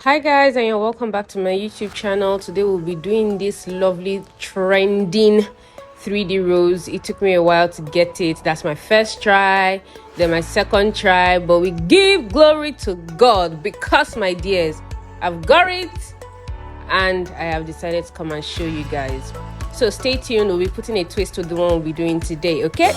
Hi guys, and you're welcome back to my YouTube channel. Today we'll be doing this lovely trending 3D rose. It took me a while to get it. That's my first try, then my second try, but we give glory to God because, my dears, I've got it and I have decided to come and show you guys. So stay tuned. We'll be putting a twist to the one we'll be doing today, okay?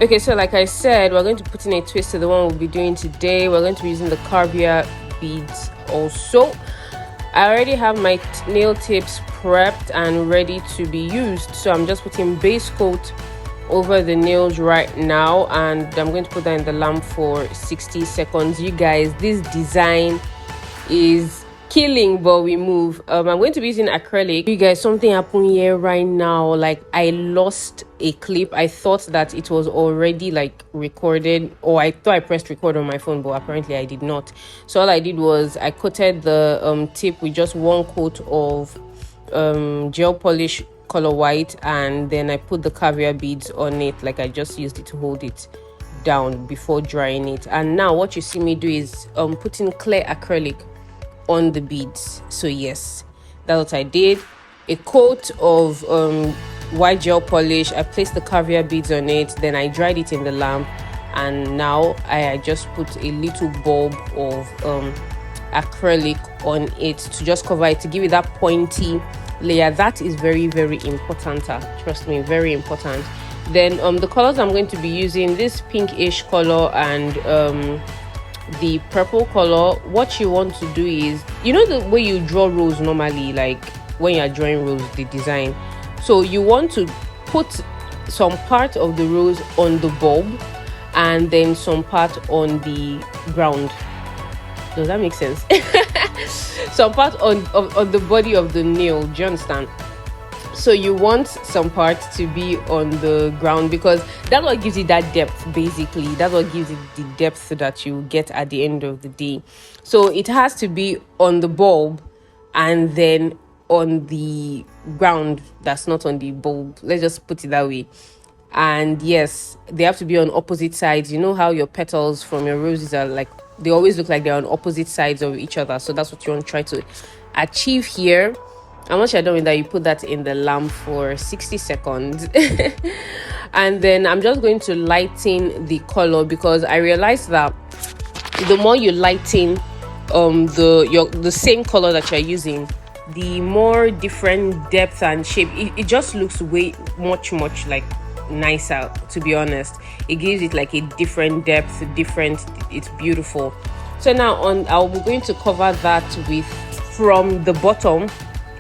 Okay, so like I said, we're going to put in a twist to the one we'll be doing today. We're going to be using the caviar beads also. I already have my nail tips prepped and ready to be used. So I'm just putting base coat over the nails right now. And I'm going to put that in the lamp for 60 seconds. You guys, this design is killing, but we move. I'm going to be using acrylic. You guys, something happened here right now. Like, I lost a clip. I thought that it was already like recorded, or I thought I pressed record on my phone, but apparently I did not. So all I did was I coated the tip with just one coat of gel polish color white, and then I put the caviar beads on it. Like, I just used it to hold it down before drying it. And now what you see me do is putting clear acrylic on the beads. So yes, that's what I did. A coat of white gel polish. I placed the caviar beads on it, then I dried it in the lamp, and now I just put a little bulb of acrylic on it to just cover it, to give it that pointy layer. That is very, very important. Trust me, very important. Then the colors I'm going to be using, this pinkish color and the purple color. What you want to do is, you know the way you draw rose normally, like when you're drawing rose, the design. So you want to put some part of the rose on the bulb and then some part on the ground. Does that make sense? Some part on the body of the nail. Do you understand? So you want some part to be on the ground, because that's what gives it that depth. Basically, that's what gives it the depth that you get at the end of the day. So it has to be on the bulb and then on the ground that's not on the bulb. Let's just put it that way. And yes, they have to be on opposite sides. You know how your petals from your roses are like, they always look like they're on opposite sides of each other. So that's what you want to try to achieve here. And once you're done with that, you put that in the lamp for 60 seconds. And then I'm just going to lighten the color, because I realized that the more you lighten the same color that you're using, the more different depth and shape it just looks much like nicer. To be honest, it gives it like a different depth, it's beautiful. So now I'll be going to cover that with, from the bottom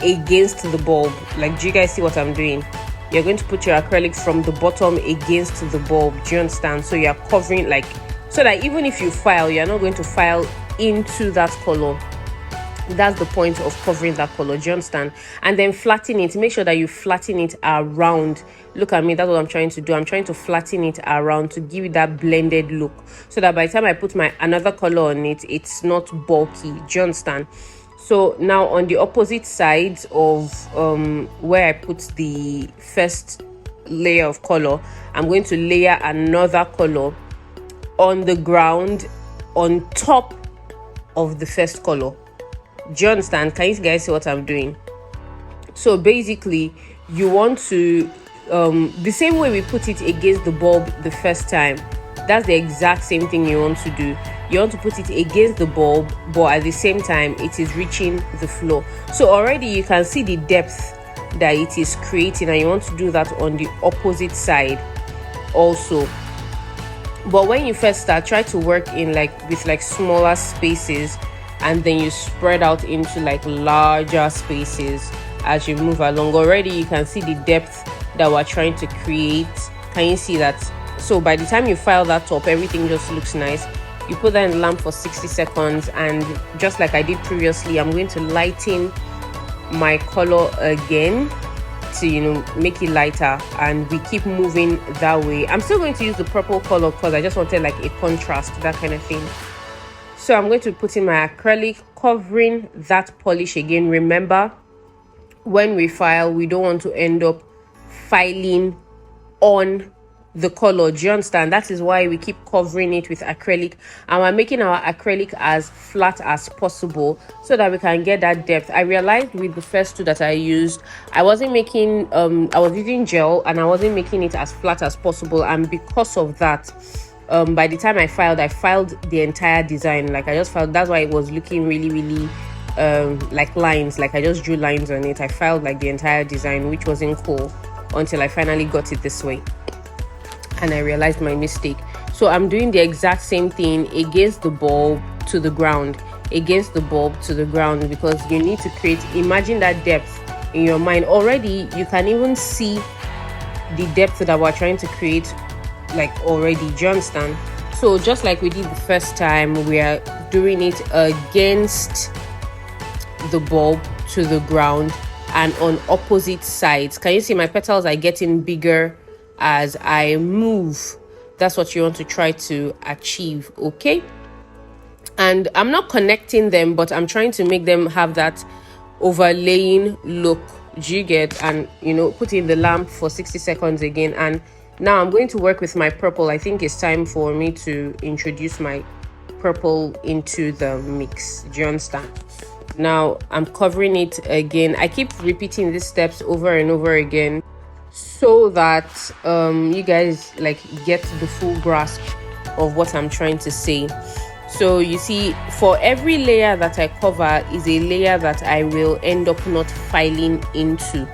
against the bulb. Like, do you guys see what I'm doing? You're going to put your acrylic from the bottom against the bulb. Do you understand? So you're covering, like, so that even if you file, you're not going to file into that color. That's the point of covering that color. Do you understand? And then flatten it. Make sure that you flatten it around. Look at me, that's what I'm trying to do. I'm trying to flatten it around to give it that blended look, so that by the time I put my another color on it, it's not bulky. Do you understand? So now on the opposite sides of where I put the first layer of color, I'm going to layer another color on the ground on top of the first color. Do you understand? Can you guys see what I'm doing? So basically, you want to the same way we put it against the bulb the first time, that's the exact same thing you want to do. You want to put it against the bulb, but at the same time it is reaching the floor. So already you can see the depth that it is creating, and you want to do that on the opposite side also. But when you first start, try to work in with smaller spaces, and then you spread out into like larger spaces as you move along. Already you can see the depth that we're trying to create. Can you see that? So by the time you file that up, everything just looks nice. You put that in the lamp for 60 seconds, and just like I did previously, I'm going to lighten my color again to, you know, make it lighter, and we keep moving that way. I'm still going to use the purple color because I just wanted like a contrast, that kind of thing. So I'm going to put in my acrylic, covering that polish again. Remember, when we file, we don't want to end up filing on the color. Do you understand? That is why we keep covering it with acrylic, and we're making our acrylic as flat as possible so that we can get that depth. I realized with the first two that I used, I wasn't making I was using gel and I wasn't making it as flat as possible, and because of that, by the time I filed the entire design. Like I just filed, that's why it was looking really like lines. Like I just drew lines on it. I filed like the entire design, which wasn't cool until I finally got it this way and I realized my mistake. So I'm doing the exact same thing against the bulb to the ground, against the bulb to the ground, because you need to create, imagine that depth in your mind. Already you can even see the depth that we're trying to create, like already. Do you understand? So just like we did the first time, we are doing it against the bulb to the ground and on opposite sides. Can you see my petals are getting bigger as I move? That's what you want to try to achieve, okay? And I'm not connecting them, but I'm trying to make them have that overlaying look. Do you get? And you know, put in the lamp for 60 seconds again. And now I'm going to work with my purple. I think it's time for me to introduce my purple into the mix. Do you understand? Now I'm covering it again. I keep repeating these steps over and over again so that you guys like get the full grasp of what I'm trying to say. So you see, for every layer that I cover is a layer that I will end up not filing into.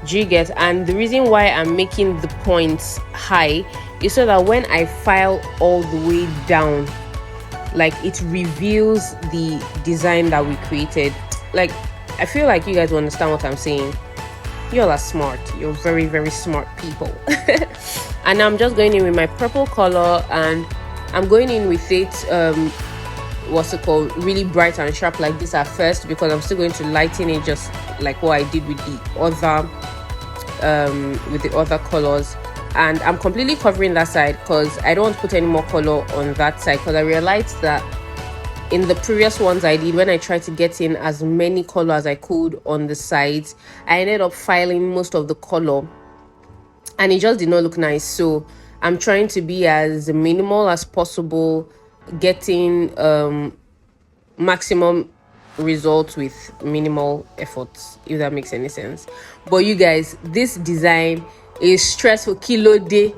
Do you get? And the reason why I'm making the points high is so that when I file all the way down, like it reveals the design that we created. Like I feel like you guys will understand what I'm saying. You all are smart. You're very smart people. And I'm just going in with my purple color, and I'm going in with it what's it called, really bright and sharp like this at first, because I'm still going to lighten it just like what I did with the other colors. And I'm completely covering that side because I don't want to put any more color on that side, because I realized that in the previous ones I did, when I tried to get in as many color as I could on the sides, I ended up filing most of the color and it just did not look nice. So I'm trying to be as minimal as possible, getting maximum results with minimal efforts, if that makes any sense. But you guys, this design is stressful. Kilo day,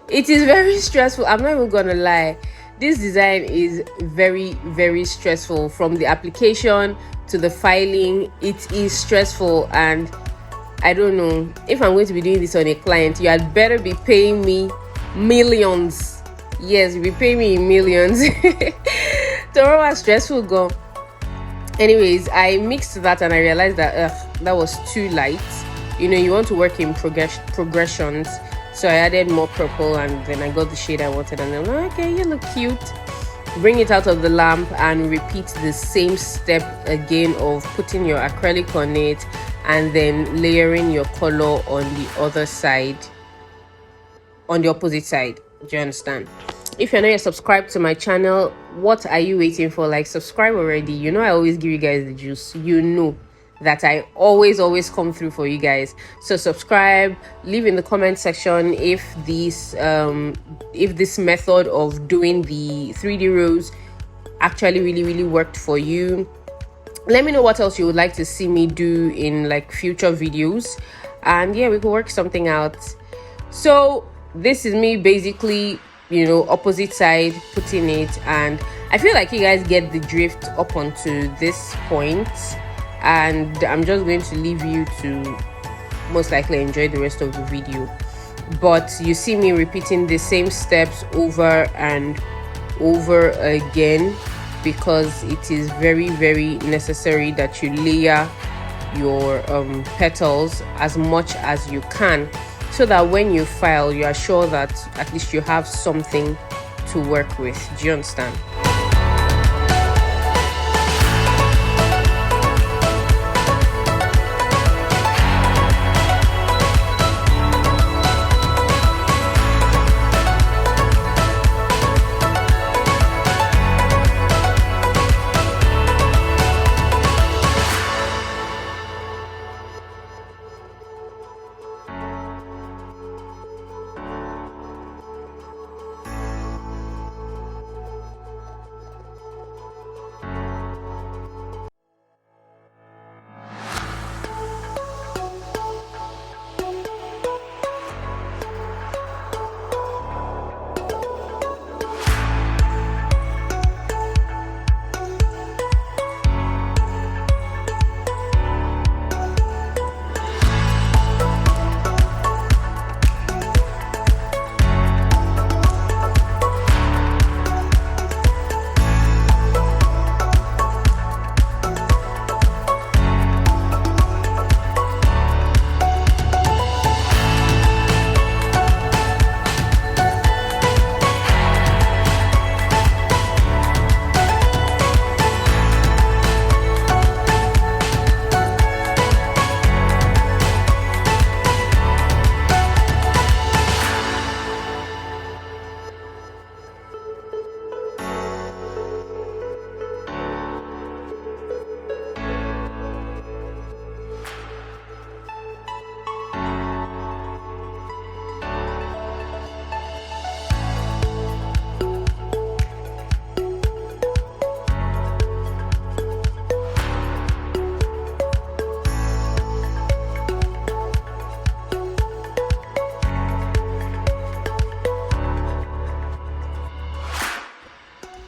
it is very stressful. I'm not even gonna lie, this design is very stressful. From the application to the filing, it is stressful. And I don't know if I'm going to be doing this on a client. You had better be paying me millions. Yes, you'll be paying me in millions. Tomorrow was stressful go. Anyways, I mixed that and I realized that that was too light. You know, you want to work in progressions. So I added more purple and then I got the shade I wanted, and then like, okay, you look cute. Bring it out of the lamp and repeat the same step again of putting your acrylic on it and then layering your color on the other side, on the opposite side. Do you understand? If you're not yet subscribed to my channel, what are you waiting for? Like, subscribe already. You know I always give you guys the juice. You know that I always come through for you guys. So subscribe, leave in the comment section if this method of doing the 3D rose actually really worked for you. Let me know what else you would like to see me do in like future videos, and yeah, we can work something out. So this is me basically, you know, opposite side putting it, and I feel like you guys get the drift up onto this point, and I'm just going to leave you to most likely enjoy the rest of the video. But you see me repeating the same steps over and over again because it is very necessary that you layer your petals as much as you can, so that when you file, you are sure that at least you have something to work with. Do you understand?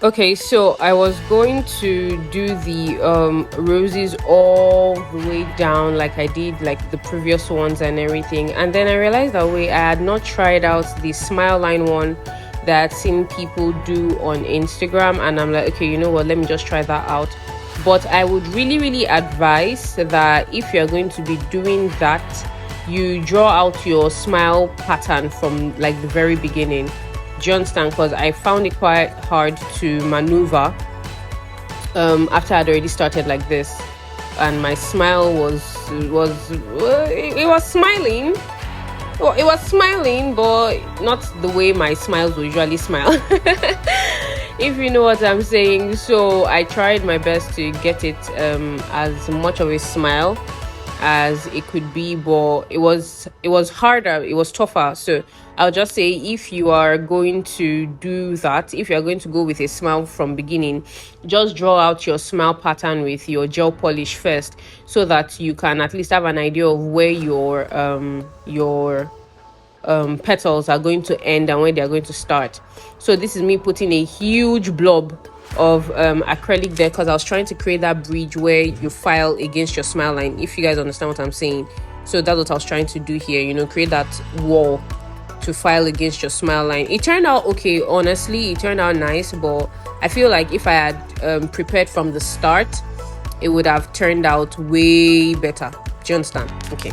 Okay, so I was going to do the roses all the way down like I did like the previous ones and everything, and then I realized that way I had not tried out the smile line one that I'd seen people do on Instagram, and I'm like, okay, you know what, let me just try that out. But I would really advise that if you're going to be doing that, you draw out your smile pattern from like the very beginning. Do you understand? Because I found it quite hard to maneuver after I'd already started like this, and my smile it was smiling. Well, it was smiling, but not the way my smiles usually smile. If you know what I'm saying. So I tried my best to get it as much of a smile as it could be, but it was harder, it was tougher. So I'll just say, if you are going to do that, if you're going to go with a smile from beginning, just draw out your smile pattern with your gel polish first, so that you can at least have an idea of where your petals are going to end and where they are going to start. So this is me putting a huge blob of acrylic there, because I was trying to create that bridge where you file against your smile line, if you guys understand what I'm saying. So that's what I was trying to do here, you know, create that wall to file against your smile line. It turned out okay, honestly, it turned out nice, but I feel like if I had prepared from the start, it would have turned out way better. Do you understand? Okay.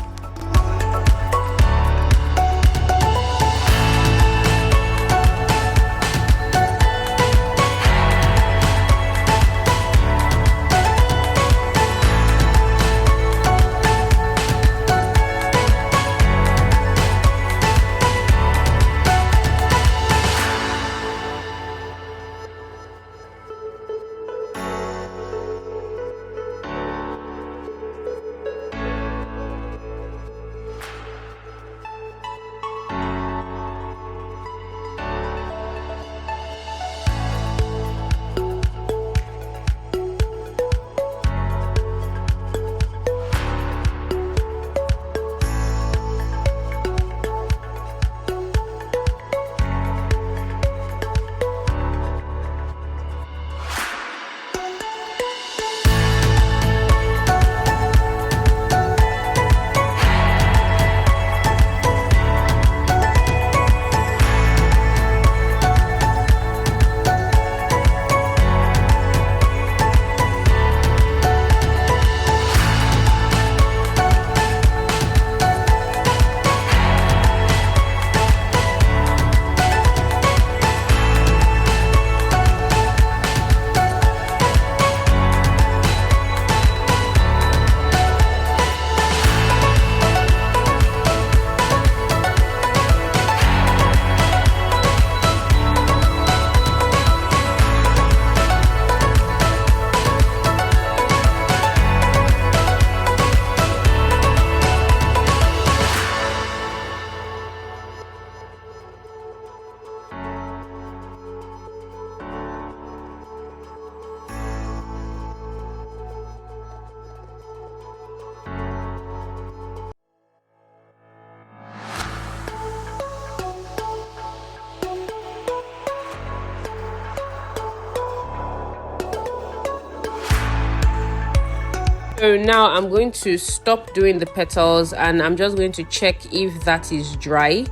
So now I'm going to stop doing the petals, and I'm just going to check if that is dry.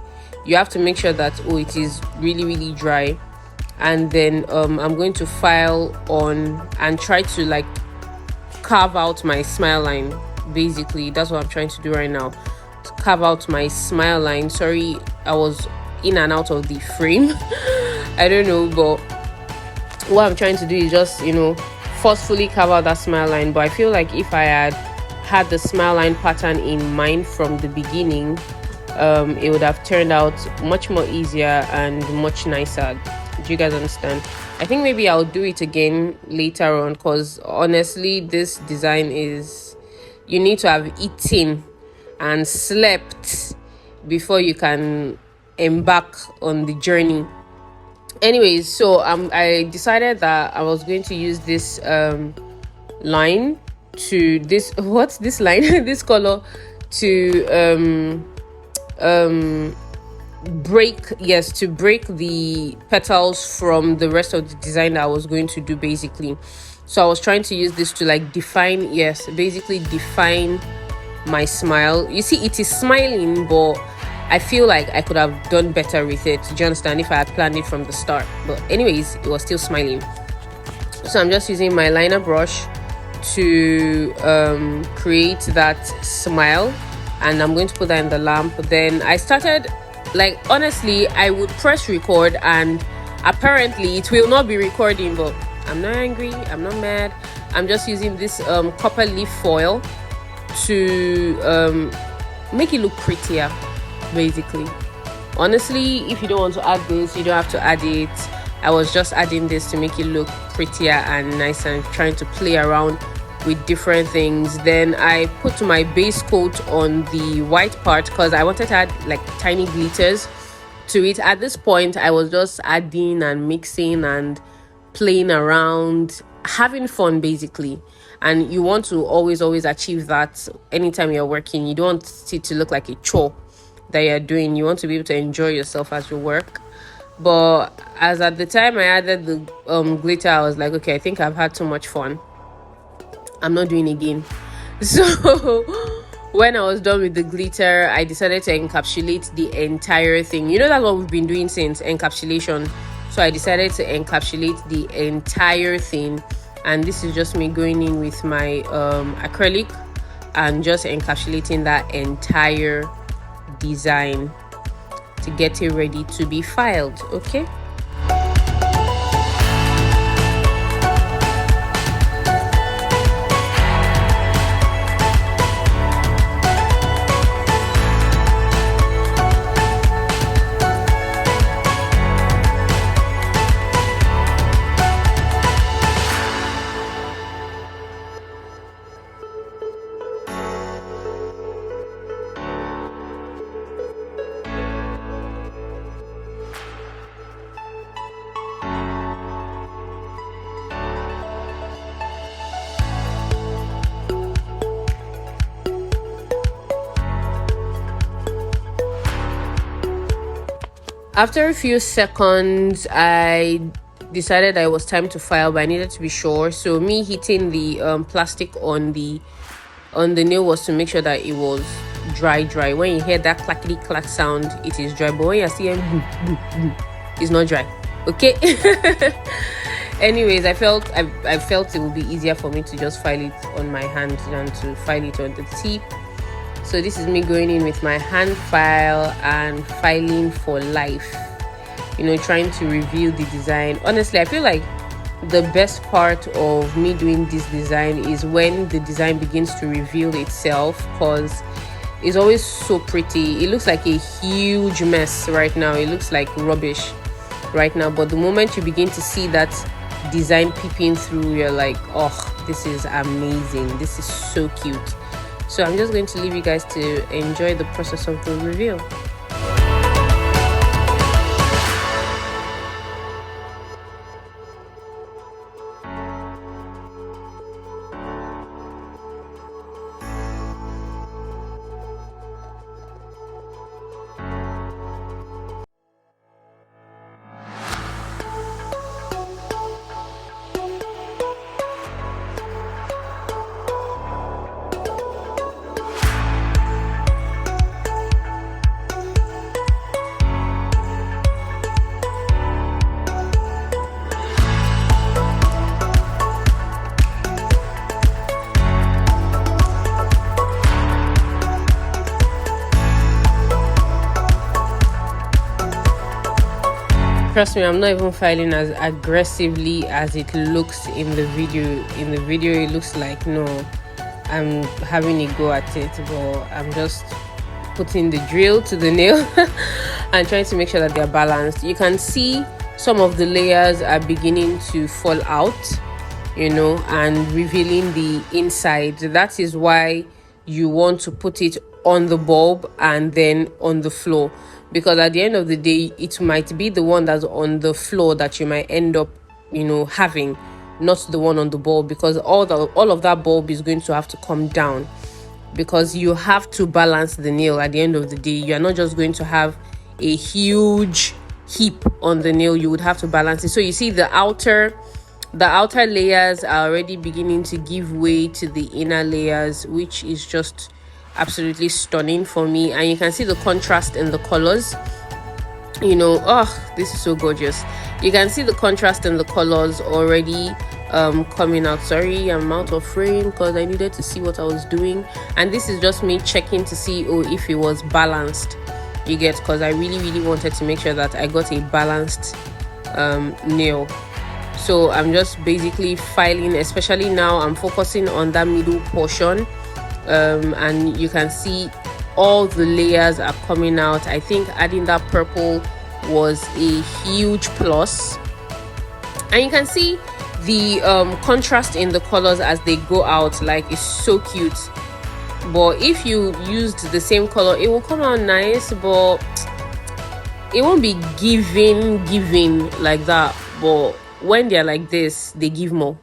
You have to make sure that, oh, it is really dry. And then I'm going to file on and try to like carve out my smile line. Basically, that's what I'm trying to do right now, to carve out my smile line. Sorry, I was in and out of the frame. I don't know, but what I'm trying to do is just, you know, forcefully carve out that smile line. But I feel like if I had the smile line pattern in mind from the beginning, it would have turned out much more easier and much nicer. Do you guys understand? I think maybe I'll do it again later on, because honestly, this design is, you need to have eaten and slept before you can embark on the journey. Anyways, so I decided that I was going to use this line to this line this color to break the petals from the rest of the design that I was going to do, basically. So I was trying to use this to like define, basically define my smile. You see, it is smiling, but I feel like I could have done better with it. Do you understand? If I had planned it from the start. But anyways, it was still smiling. So I'm just using my liner brush to create that smile, and I'm going to put that in the lamp. Then I started, like, honestly, I would press record and apparently it will not be recording, but I'm not angry, I'm not mad. I'm just using this copper leaf foil to make it look prettier, basically. Honestly, if you don't want to add this, you don't have to add it. I was just adding this to make it look prettier and nice, and trying to play around with different things. Then I put my base coat on the white part because I wanted to add like tiny glitters to it. At this point, I was just adding and mixing and playing around, having fun, basically. And you want to always achieve that anytime you're working. You don't want it to look like a chore that you're doing. You want to be able to enjoy yourself as you work. But as at the time I added the glitter, I was like, okay, I think I've had too much fun, I'm not doing it again. So when I was done with the glitter, I decided to encapsulate the entire thing. You know, that's what we've been doing since, encapsulation. So I decided to encapsulate the entire thing, and this is just me going in with my acrylic and just encapsulating that entire design to get it ready to be filed. Okay. After a few seconds, I decided that it was time to file, but I needed to be sure. So me hitting the plastic on the nail was to make sure that it was dry. When you hear that clackety clack sound, it is dry. But when you're seeing it's not dry. Okay. Anyways, I felt it would be easier for me to just file it on my hand than to file it on the tip. So this is me going in with my hand file and filing for life, you know, trying to reveal the design. Honestly, I feel like the best part of me doing this design is when the design begins to reveal itself, because it's always so pretty. It looks like a huge mess right now. It looks like rubbish right now, but the moment you begin to see that design peeping through, you're like, oh, this is amazing, this is so cute. So I'm just going to leave you guys to enjoy the process of the reveal. Trust me, I'm not even filing as aggressively as it looks in the video. In the video, it looks like, no, I'm having a go at it, but I'm just putting the drill to the nail and trying to make sure that they're balanced. You can see some of the layers are beginning to fall out, you know, and revealing the inside. That is why you want to put it on the bulb and then on the floor, because at the end of the day, it might be the one that's on the floor that you might end up, you know, having, not the one on the bulb, because all of that bulb is going to have to come down, because you have to balance the nail. At the end of the day, you are not just going to have a huge heap on the nail, you would have to balance it. So you see the outer layers are already beginning to give way to the inner layers, which is just absolutely stunning for me. And you can see the contrast in the colors. Oh, this is so gorgeous. You can see the contrast in the colors already coming out. Sorry, I'm out of frame because I needed to see what I was doing, and this is just me checking to see if it was balanced, you get, because I really wanted to make sure that I got a balanced nail. So I'm just basically filing, especially now I'm focusing on that middle portion, and you can see all the layers are coming out. I think adding that purple was a huge plus, and you can see the contrast in the colors as they go out. Like, it's so cute. But if you used the same color, it will come out nice, but it won't be giving like that. But when they're like this, they give more,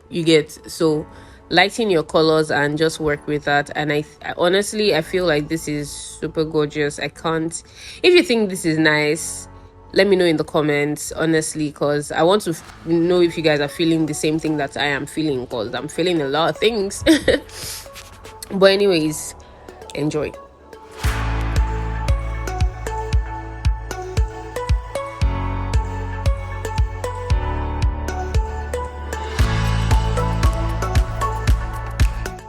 you get. So lighten your colors and just work with that. And I honestly, I feel like this is super gorgeous. I can't, if you think this is nice, let me know in the comments, honestly, because I want to know if you guys are feeling the same thing that I am feeling, because I'm feeling a lot of things. But anyways, enjoy.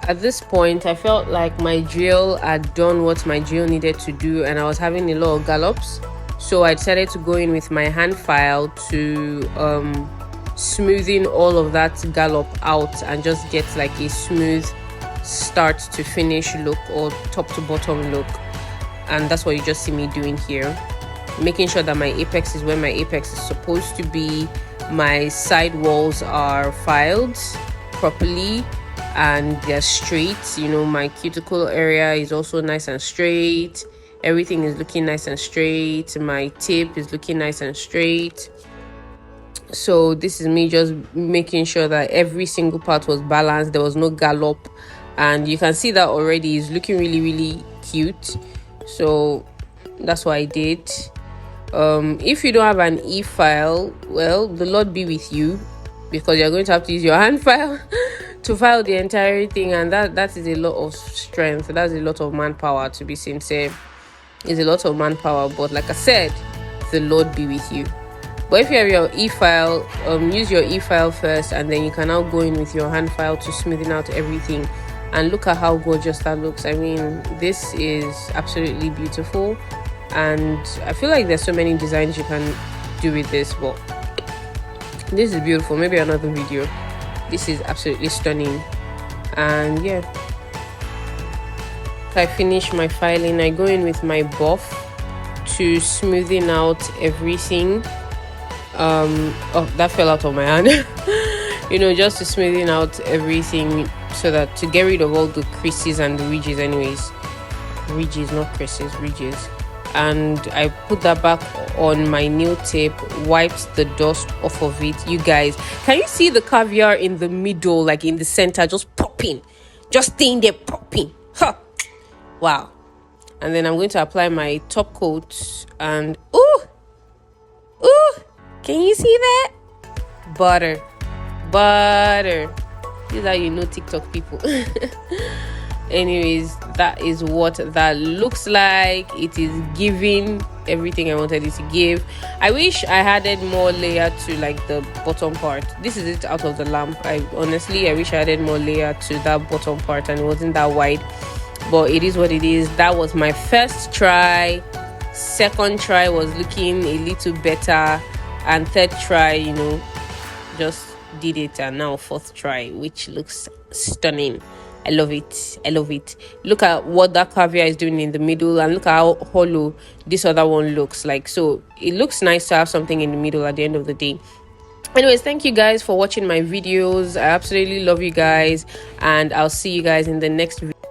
At this point, I felt like my drill had done what my drill needed to do, and I was having a lot of gallops. So I decided to go in with my hand file to smoothing all of that gallop out and just get like a smooth start to finish look, or top to bottom look. And that's what you just see me doing here, making sure that my apex is where my apex is supposed to be. My side walls are filed properly and they're straight. My cuticle area is also nice and straight. Everything is looking nice and straight. My tip is looking nice and straight. So this is me just making sure that every single part was balanced. There was no gallop, and you can see that already is looking really cute. So that's what I did. If you don't have an e-file, well, the Lord be with you, because you're going to have to use your hand file to file the entire thing, and that is a lot of strength. That's a lot of manpower, to be sincere. It's a lot of manpower, but like I said, the Lord be with you. But if you have your e-file, use your e-file first, and then you can now go in with your hand file to smoothing out everything. And look at how gorgeous that looks. I mean, this is absolutely beautiful, and I feel like there's so many designs you can do with this, but this is beautiful. Maybe another video. This is absolutely stunning. And yeah, I finish my filing, I go in with my buff to smoothing out everything. Oh, that fell out of my hand. Just to smoothing out everything, so that to get rid of all the creases and the ridges. Anyways, ridges, not creases, ridges. And I put that back on my nail tape, wiped the dust off of it. You guys, can you see the caviar in the middle, like in the center, just popping, just staying there popping? Huh. Wow. And then I'm going to apply my top coat, and ooh, can you see that? Butter. This is how you know TikTok people. Anyways, that is what that looks like. It is giving everything I wanted it to give. I wish I added more layer to like the bottom part. This is it out of the lamp. I wish I added more layer to that bottom part, and it wasn't that wide, but it is what it is. That was my first try. Second try was looking a little better, and third try, just did it, and now fourth try, which looks stunning. I love it. Look at what that caviar is doing in the middle, and look at how hollow this other one looks like. So it looks nice to have something in the middle at the end of the day. Anyways, thank you guys for watching my videos. I absolutely love you guys, and I'll see you guys in the next video.